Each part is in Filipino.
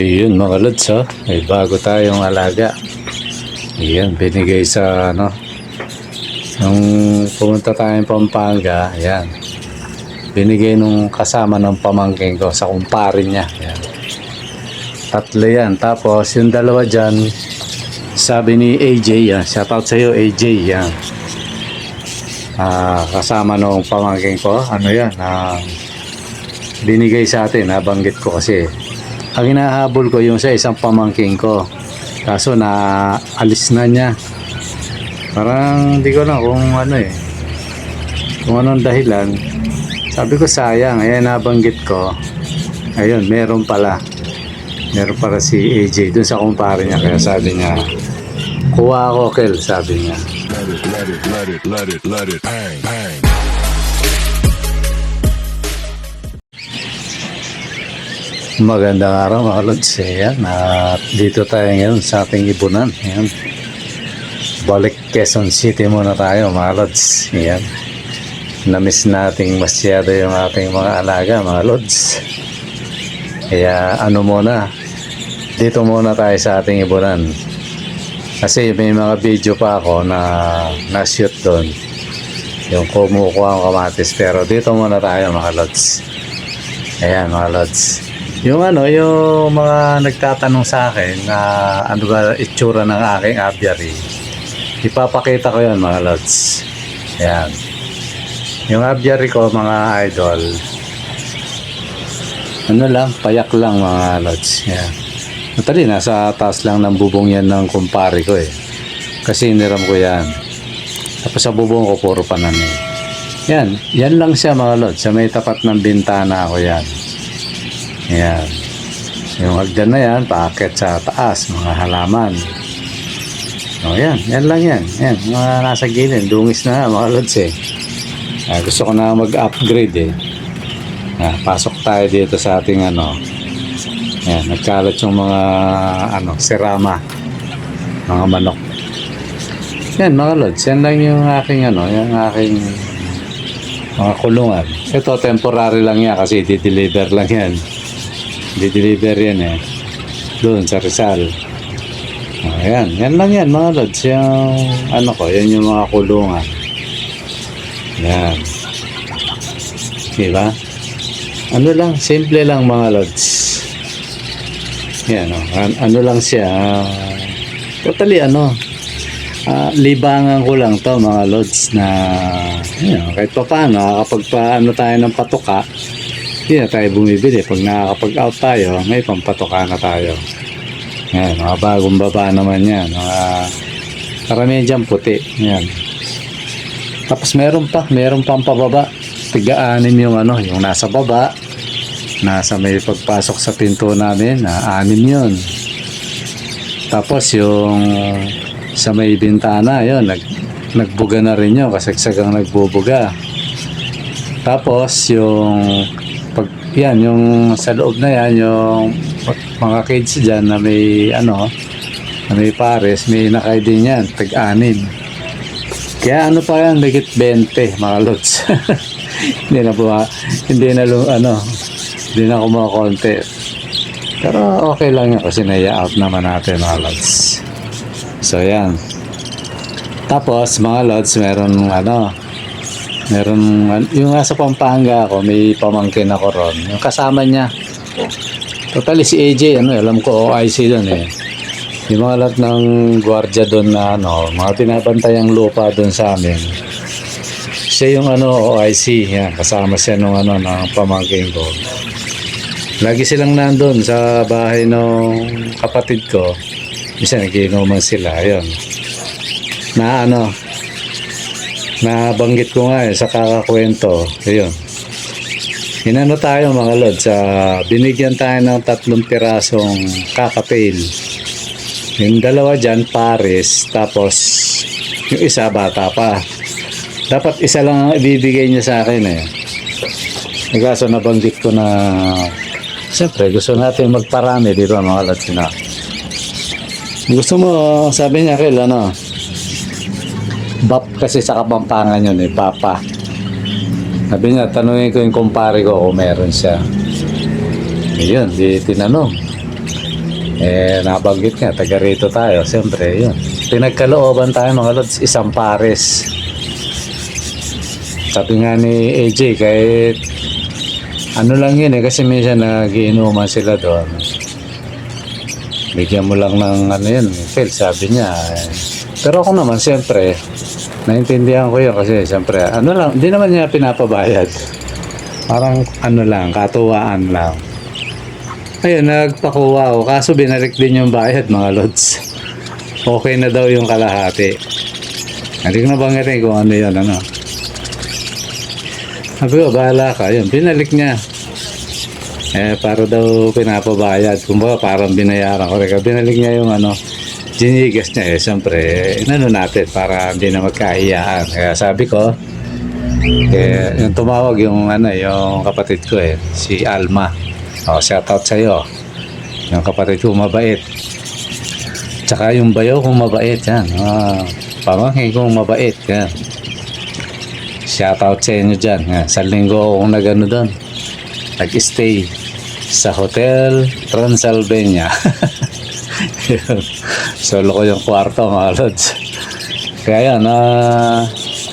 Yun mga lods, oh. May bago tayong alaga. Yan, binigay sa ano. Nung pumunta tayong Pampanga, yan. Binigay nung kasama ng pamangkin ko sa kumpare niya. Yan. Tatlo yan. Tapos yung dalawa dyan, sabi ni AJ, yan. Shoutout sa'yo AJ, yan. Kasama nung pamangkin ko, ano yan, binigay sa atin, nabanggit ko kasi. Ang hinahabol ko yung sa isang pamangkin ko. Kaso na alis na niya. Parang hindi ko na kung ano eh. Kung anong dahilan. Sabi ko sayang. Ayan nabanggit ko. Ayun, meron pala. Meron para si AJ dun sa kumpare niya. Kaya sabi niya, kuha ako Kel, sabi niya. Let it, bang. Magandang araw mga lods. Ayan, dito tayo ngayon sa ating ibunan. Ayan. Balik Quezon City muna tayo mga lods. Ayan. Namiss nating masyado yung ating mga alaga mga lods. Kaya ano muna, dito muna tayo sa ating ibunan. Kasi may mga video pa ako na shoot doon. Yung kumukuha ang kamatis. Pero dito muna tayo mga lods. Ayan mga lods. Yung yung mga nagtatanong sa akin na ano ba itsura ng aking aviary, ipapakita ko yan mga lods. Ayan. Yung aviary ko mga idol, ano lang, payak lang mga lods. Ayan. Matali, nasa taas lang ng bubong yan ng kumpare ko eh. Kasi iniram ko yan. Tapos sa bubong ko puro pananim. Yan lang siya mga lods. Sa may tapat ng bintana ko yan. Ayan. Yung hagdan na yan, paakit sa taas, mga halaman. O yan lang yan. Yan, mga nasa gilid, dungis na mga lods eh. Gusto ko na mag-upgrade eh. Pasok tayo dito sa ating Ayan, nagkalat yung mga serama. Mga manok. Yan mga lods, yan lang yung aking yung aking mga kulungan. Ito temporary lang yan kasi di-deliver lang yan. Di-deliver yan eh. Doon sa Rizal. Ayan. Yan lang yan mga lods. Yung yan yung mga kulungan. Yan. Diba? Ano lang. Simple lang mga lods. Yan ano lang siya. Totally libangan ko lang to mga lods na kahit pa paano kapag tayo ng patuka, hindi na tayo bumibili. Pag nakakapag-out tayo, may pampatoka na tayo. Yan, mga bagong baba naman yan. Mga karamihan dyan puti. Yan. Tapos meron pang pababa. Tiga-anim yung yung nasa baba. Nasa may pagpasok sa pinto namin, 6 yun. Tapos yung sa may bintana, yun, nagbuga na rin yun. Kasagsagang nagbubuga. Tapos yung yung sa loob na yan, yung mga kids dyan na may na may pares, may nakay din yan, tag-anim. Kaya pa yan, higit 20 mga lods. hindi na kumakonti. Pero okay lang yan kasi naya-out naman natin mga lods. So yan. Tapos mga lods, meron yung sa Pampanga ako, may pamangkin ako ron. Yung kasama niya. Totally si AJ, alam ko OIC doon eh. Yung mga lahat ng gwardiya doon na mga pinabantayang lupa doon sa amin. Siya yung OIC, yan, kasama siya nung ng pamangkin ko. Lagi silang nandun sa bahay ng kapatid ko. Isa nagiinuman sila, ayun. Nabanggit ko nga sa kakakwento. Ayun. Tayo mga lods. Binigyan tayo ng 3 pirasong kakapil. Yung dalawa dyan, pares. Tapos, yung isa, bata pa. Dapat isa lang ang ibibigay niya sa akin eh. Kaso nabanggit ko na siyempre, gusto natin magparami dito mga lods. Gusto mo, sabi niya Kel, Bap kasi sa Kapampangan yun eh, Papa. Sabi niya, tanungin ko yung kumpare ko kung meron siya. Ayun, di tinanong. Nabanggit nga, taga rito tayo. Siyempre, yun. Pinagkalooban tayo mga lods, isang pares. Sabi nga ni AJ, kahit ano lang yun kasi minsan nagiinuman sila doon. Bigyan mo lang ng ano yun, Phil, sabi niya. Pero ako naman, siyempre, naintindihan ko yun kasi siyempre, ano lang, hindi naman niya pinapabayad. Parang ano lang, katuwaan lang. Ayun, nagpakuha ako. Kaso binalik din yung bayad, mga lods. Okay na daw yung kalahati. Hindi ko na banggitin kung ano yun, ano. Sabi ko, bahala ka. Yun, binalik niya. Para daw pinapabayad. Kumbaga, parang binayaran ko rin. Binalik niya yung ano, ginigas niya. Siyempre, inano natin para hindi na magkahiyaan. Kaya sabi ko, yung tumawag yung ano, yung kapatid ko si Alma. Shout out sa'yo. Yung kapatid ko mabait. Tsaka yung bayo kong mabait yan. Pamangkin kong mabait yan. Shout out sa inyo dyan. Sa linggo akong nagano doon. Nag-stay sa Hotel Transylvania. Solo ko yung kwarto, mga lods. Kaya yan,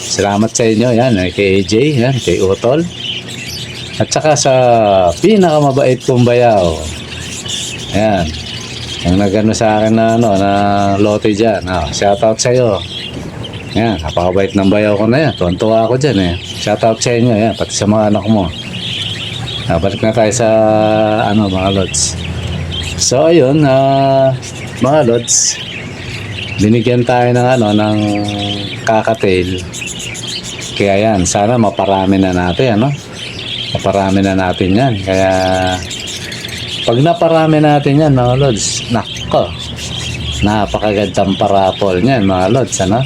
salamat sa inyo. Yan, kay AJ, yan, kay Utol. At saka sa pinakamabait kong bayaw. Ayan. Yung nagano sa akin na, ano, na lote dyan. Shout out sa iyo. Ayan. Napakabait ng bayaw ko na yan. Tuwan-tuwa ako dyan Shout out sa inyo. Ayan. Pati sa mga anak mo. Balik na tayo sa ano, mga lods. So ayun. Mga lods. Binigyan tayo ng ano, ng kakatail. Kaya yan. Sana maparami na natin. Ano? Naparami na natin yan. Kaya pag naparami natin yan, mga lods, nako, napakagandang parapol niyan, mga lods, ano?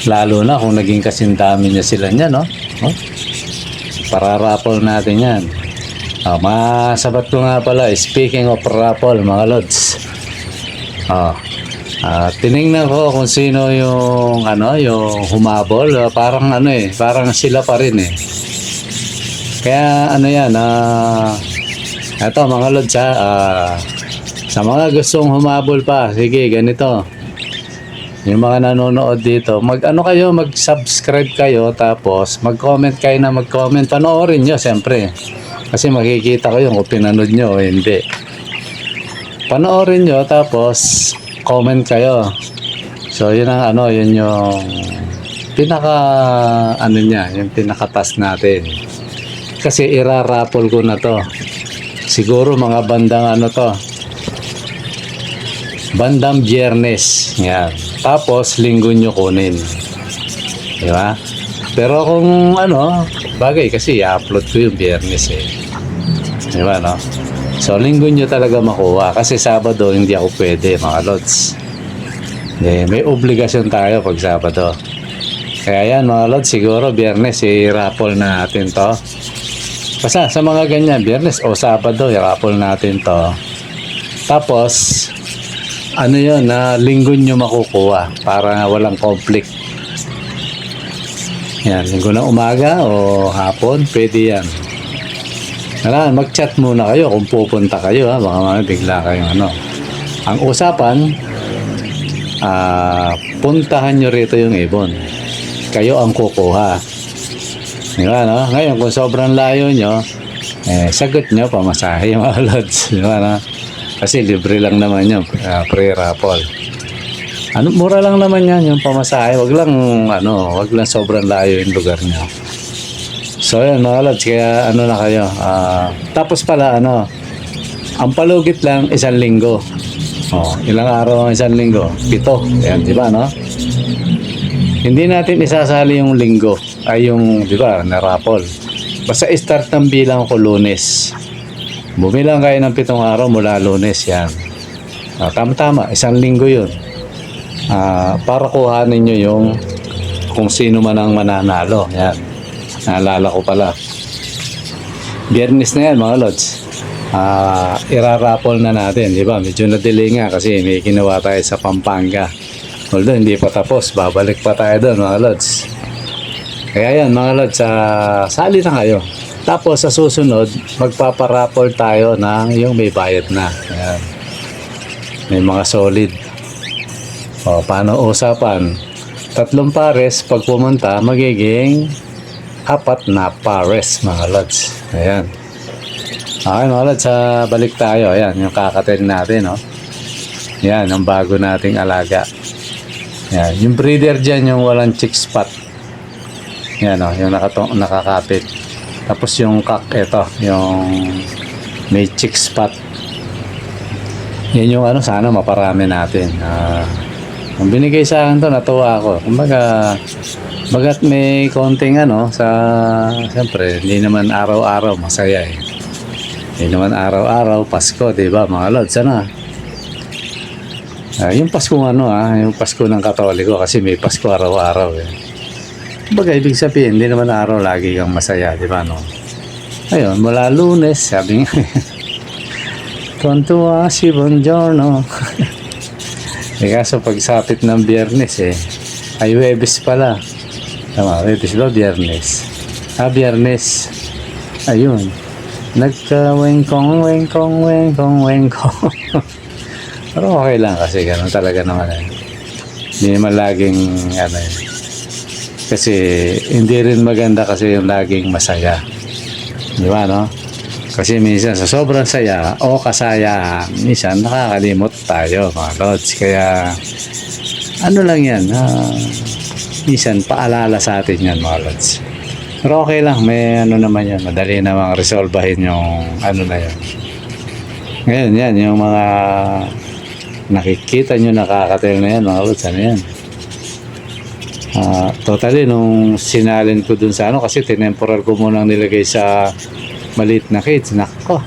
Lalo na kung naging kasindami niya sila niyan, no? Pararapol natin yan. Masabat ko nga pala, speaking of raffle, mga lods, tinignan ko kung sino yung ano, yung humabol. Parang ano parang sila pa rin Kaya ano yan, eto mga lods sa mga gustong humabol pa, sige ganito. Yung mga nanonood dito, mag-subscribe kayo, tapos mag-comment kayo na mag-comment. Panoorin nyo, siyempre. Kasi makikita ko yung kung pinanood nyo o hindi. Panoorin nyo, tapos comment kayo. So yun ang ano, yun yung pinaka ano niya, yung pinaka-task natin. Kasi irarapol ko na to. Siguro mga bandang ano to. Bandang Biyernes. Yan. Tapos linggo nyo kunin. Di ba? Pero kung ano, bagay kasi i-upload ko yung Biyernes Di ba, no? So linggo nyo talaga makuha. Kasi Sabado hindi ako pwede, mga lods. May obligasyon tayo pag Sabado. Kaya yan, mga lods, siguro Biyernes i-raffle na natin to. Basta sa mga ganyan, Biyernes o Sabado, i-raffle natin to. Tapos, ano yun, na linggo nyo makukuha para walang conflict. Yan, linggo ng umaga o hapon, pwede yan. Mag-chat muna kayo kung pupunta kayo, baka mga bigla kayong ano. Ang usapan, puntahan nyo rito yung ibon. Kayo ang kukuha. Diba, no? Ngayon, kung sobrang layo nyo, sagot nyo, pamasahe mga lods. Diba, no? Kasi libre lang naman yun, pre-raffle. Mura lang naman yan, yung pamasahe. Wag lang sobrang layo yung lugar nyo. So, yun, mga lods, kaya ano na kayo. Tapos pala, ang palugit lang, 1 linggo. Ilang araw ang 1 linggo? 7. Ayan, diba, no? Hindi natin isasali yung linggo ay yung, di ba, na-raffle. Basta start ng bilang ko Lunes. Bumilang kayo ng 7 araw mula Lunes, yan. Tama-tama, 1 linggo yun. Para kuhanin nyo yung kung sino man ang mananalo. Yan. Naalala ko pala. Biyernes na yan, mga lods. Iraraffle na natin, di ba? Medyo na-delay nga kasi may ginawa tayo sa Pampanga. Although hindi pa tapos, babalik pa tayo doon, mga lods. Kaya yan, mga lods, sali na kayo. Tapos sa susunod, magpaparapol tayo ng yung may bayad na. Ayan. May mga solid. O, paano usapan? 3 pares, pag pumunta, magiging 4 na pares, mga lods. Ayan. Okay, mga lods, balik tayo. Ayan, yung kakatel natin, no? Ayan, ang bago nating alaga. Ayan, yung breeder dyan, yung walang chick spot. Ayan, o, yung nakakapit. Tapos yung kak, ito, yung may chick spot. Yan yung ano, sana maparami natin. Ang binigay sa akin to, natuwa ako. Kumbaga, bagat may konting ano, siyempre, hindi naman araw-araw masaya eh. Hindi naman araw-araw, Pasko, diba mga lods, ano? Yung Pasko yung Pasko ng Katoliko, kasi may Pasko araw-araw eh. Kumbaga, ibig sabihin, hindi naman araw lagi kang masaya, diba no? Ayun, mula Lunes, sabi nga, Tontua si Buongiorno. Kaso pagsapit ng Biyernes ay Huwebes pala. Tama, Huwebes ba? Biyernes. Biyernes. Ayun. Nagka-wengkong. Pero okay lang kasi ganun talaga naman Hindi naman laging kasi hindi rin maganda kasi yung laging masaya. Di ba, no? Kasi minsan sa sobrang saya o kasaya, minsan nakakalimot tayo, mga lods. Kaya ano lang yan, minsan paalala sa atin yan, mga lods. Pero okay lang, may ano naman yan, madali namang resolbahin yung ano na yan. Ngayon yan, yung mga nakikita nyo nakakatel na yan, mga lods, ano yan. Totally, nung sinalin ko dun sa kasi tinemporal ko munang nilagay sa maliit na cage. Nako,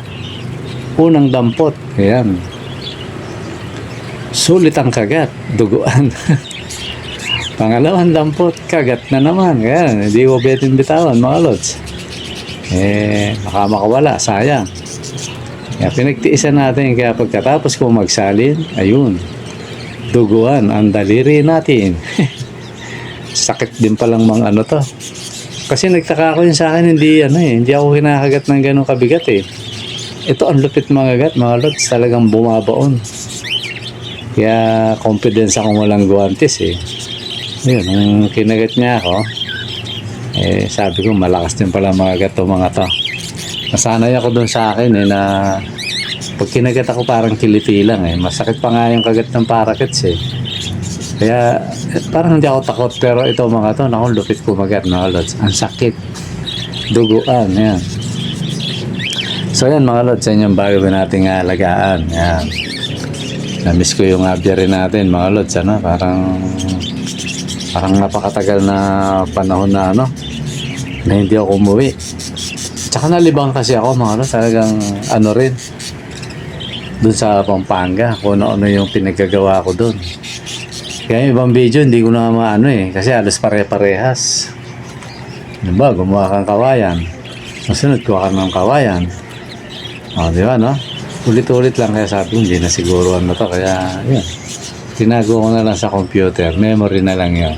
unang dampot, ayan, sulit ang kagat, duguan. Pangalawang dampot, kagat na naman. Ayan, hindi ko bitawan, mga lods. Baka makawala, sayang. Kaya pinagtiisan natin, kaya pagkatapos ko magsalin, ayun, duguan ang daliri natin. Sakit din palang mga to. Kasi nagtaka ko yun sa akin, hindi ako kinakagat ng ganong kabigat Ito ang lupit mga gat, mga lods, talagang bumabaon. Kaya confidence ako walang guwantes Ayun, nung kinagat niya ako, sabi ko malakas din pala mga gat mga to. Nasanay ako dun sa akin na pag kinagat ako parang kiliti lang Masakit pa nga yung kagat ng parakits Kaya parang hindi ako takot, pero ito mga to, naku, lupit kumagat mga lods. Ang sakit. Duguan, yan. So yan mga lods, yan yung bago nating alagaan. Yan. Namiss ko yung aviary natin mga lods, parang napakatagal na panahon na na hindi ako umuwi. Tsaka nalibang kasi ako mga lods, talagang rin, dun sa Pampanga, kung ano yung pinagagawa ko dun. Kaya yung ibang video hindi ko na maano kasi alas pare-parehas. Diba, gumawa kang kawayan. Masunod kuha ka ng kawayan. Di ba, no? Ulit-ulit lang, kaya sabi ko, hindi na siguro to. Kaya, yun. Tinago ko na lang sa computer. Memory na lang yun.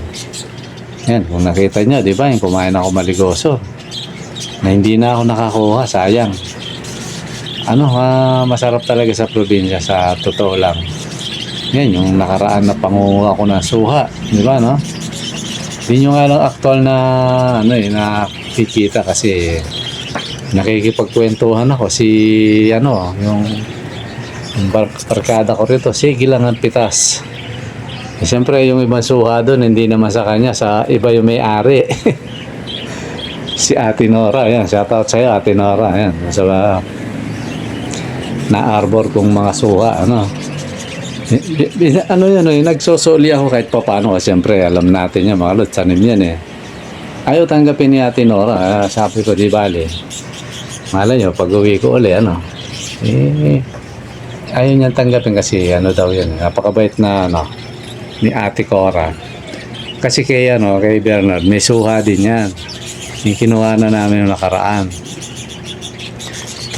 Yan, kung nakita nyo, di ba, yung kumain ako maligoso. Na hindi na ako nakakuha, sayang. Masarap talaga sa probinsya, sa totoo lang. Yan, yung nakaraan na pangunguha ko ng suha. Di ba, no? Hindi nyo nga lang aktual na, nakikita kasi nakikipagkwentuhan ako. Yung barkada ko rito, sige lang ang pitas. Siyempre, yung ibang suha doon, hindi naman sa kanya, sa iba yung may-ari. Si Ate Nora, yan. Shoutout sa'yo, Ate Nora. Yan, sa na-arbor kong mga suha, nagsosoli ako kahit pa paano. Siyempre, alam natin yan, mga lods, sanim yan Ayaw tanggapin ni Ate Nora. Sabi ko, di bali. Malay nyo, pag uwi ko uli, ayaw niyan tanggapin kasi, daw yan. Napakabait na, ni Ate Cora. Kasi kay Bernard, may suha din yan. Yung kinuha na namin yung nakaraan.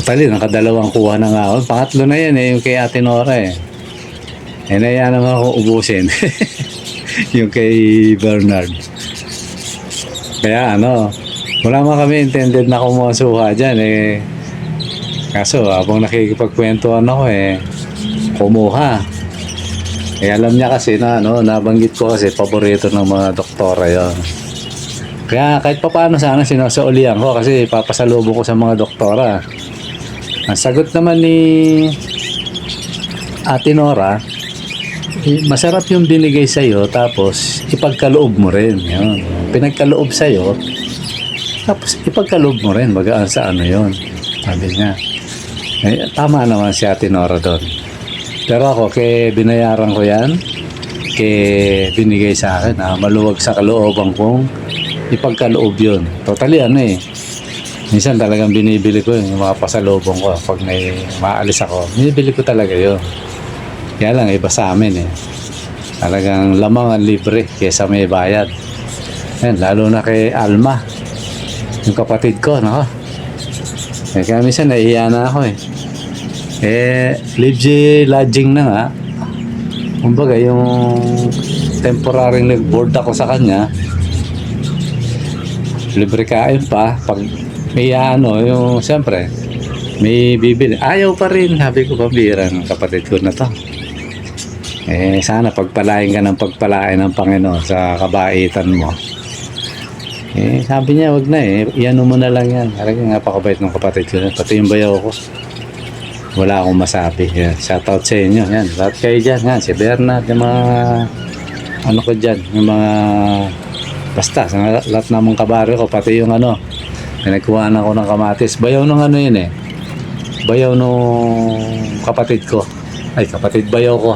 Totally, nakadalawang kuha na nga. Pangatlo na yan yung kay Ate Nora naya naman ako ubusin. Yung kay Bernard. Kaya Wala man kami intended na kumuha dyan eh. Kaso habang nakikipagkwentuhan ako eh, kumuha. Eh alam niya kasi na ano, nabanggit ko kasi paborito ng mga doktora yon. Kaya kahit pa paano sana sinasaulian ko kasi papasalubong ko sa mga doktora. Ang sagot naman ni Ate Nora, masarap yung binigay sa'yo tapos ipagkaloob mo rin. Yun. Pinagkaloob sa'yo tapos ipagkaloob mo rin. Bagaan sa ano yun. Sabi niya. Eh, tama naman si Ate Nora doon. Pero ako, binayaran ko yan. Binigay sa akin. Maluwag sa kalooban kong ipagkaloob yun. Totally ano eh. Minsan talagang binibili ko yung mga pasalubong ko. Pag may maalis ako, binibili ko talaga yun. Kaya lang, iba sa amin eh. Talagang lamang ang libre kaysa may bayad. Yan, lalo na kay Alma. Yung kapatid ko, no? Eh, kaya minsan nahihiya na ako eh. Live lodging na nga. Kumbaga, yung temporary nag-board ako sa kanya, libre kain pa. Pag may yung siyempre, may bibili. Ayaw pa rin. Sabi ko, pambira ng kapatid ko na to. Sana pagpalain ka ng pagpalain ng Panginoon sa kabaitan mo. Sabi niya, wag na iyan mo na lang yan. Talagang napakabait ng kapatid ko. Pati yung bayaw ko. Wala akong masabi. Yan. Shoutout sa inyo. Yan. Lahat kayo dyan. Yan. Si Bernard. Yung mga ano ko dyan. Yung mga basta. Sa lahat namang kabari ko. Pati yung ano. Pinagkuhaan ako ng kamatis. Bayaw nung ano yun eh. Bayaw nung kapatid ko. Ay, kapatid bayaw ko.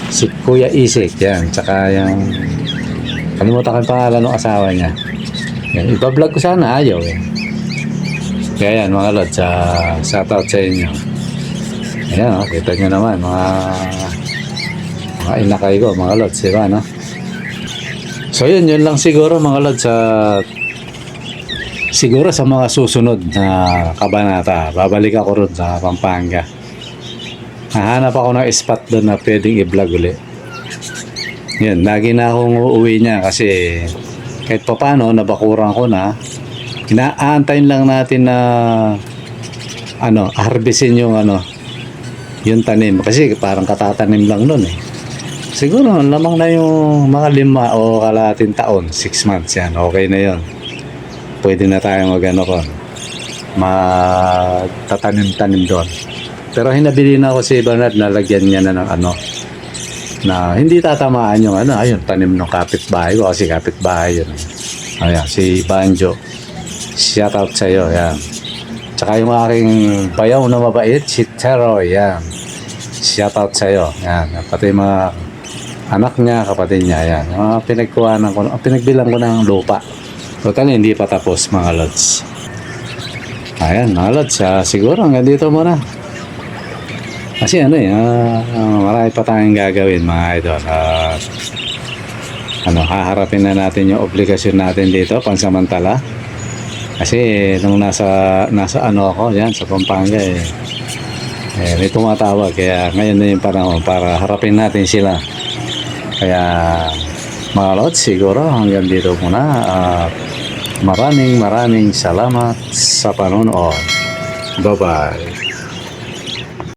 Si Kuya Isik. Yan. Tsaka yung kalimutan ko yung pangalan ng asawa niya. Yan, iba-vlog ko sana, ayaw eh. Kaya yan mga lods, shoutout sa inyo. Ayan, kita nyo naman, mga inakay ko, mga lods, diba, no? So yun lang siguro mga lods, siguro sa mga susunod na kabanata, babalik ako ron sa Pampanga. Hahanap ako ng spot doon na pwedeng i-vlog ulit. Yan, lagi na akong uuwi niya kasi kahit pa paano, nabakuran ko na. Inaantayin lang natin na harvestin yung yung tanim. Kasi parang katatanim lang nun eh. Siguro, lamang na yung mga 5 o kalahating taon, 6 months yan. Okay na yun. Pwede na tayong magtatanim-tanim doon. Pero hinabili na ako si Bernard na lagyan niya na ng na hindi tatamaan yung ayun, tanim ng kapitbahay ko kasi kapitbahay yun. Ayan, si Banjo. Shout out sa iyo, yan. Tsaka yung aking bayaw na mabait, si Teroy, yan. Shout out sa iyo, yan. Pati mga anak niya, kapatid niya, yan. Mga pinagbilang ko ng lupa. Total, hindi pa tapos mga lods. Ayan, mga lods, siguro hanggang dito muna. Kasi marami pa tayong gagawin mga idol. Haharapin na natin yung obligasyon natin dito pansamantala. Kasi nung nasa ako yan sa Pampanga may tumatawag kaya ngayon na yung panahon para harapin natin sila. Kaya mga lods, siguro hanggang dito muna. Maraming salamat sa panonood. Bye-bye.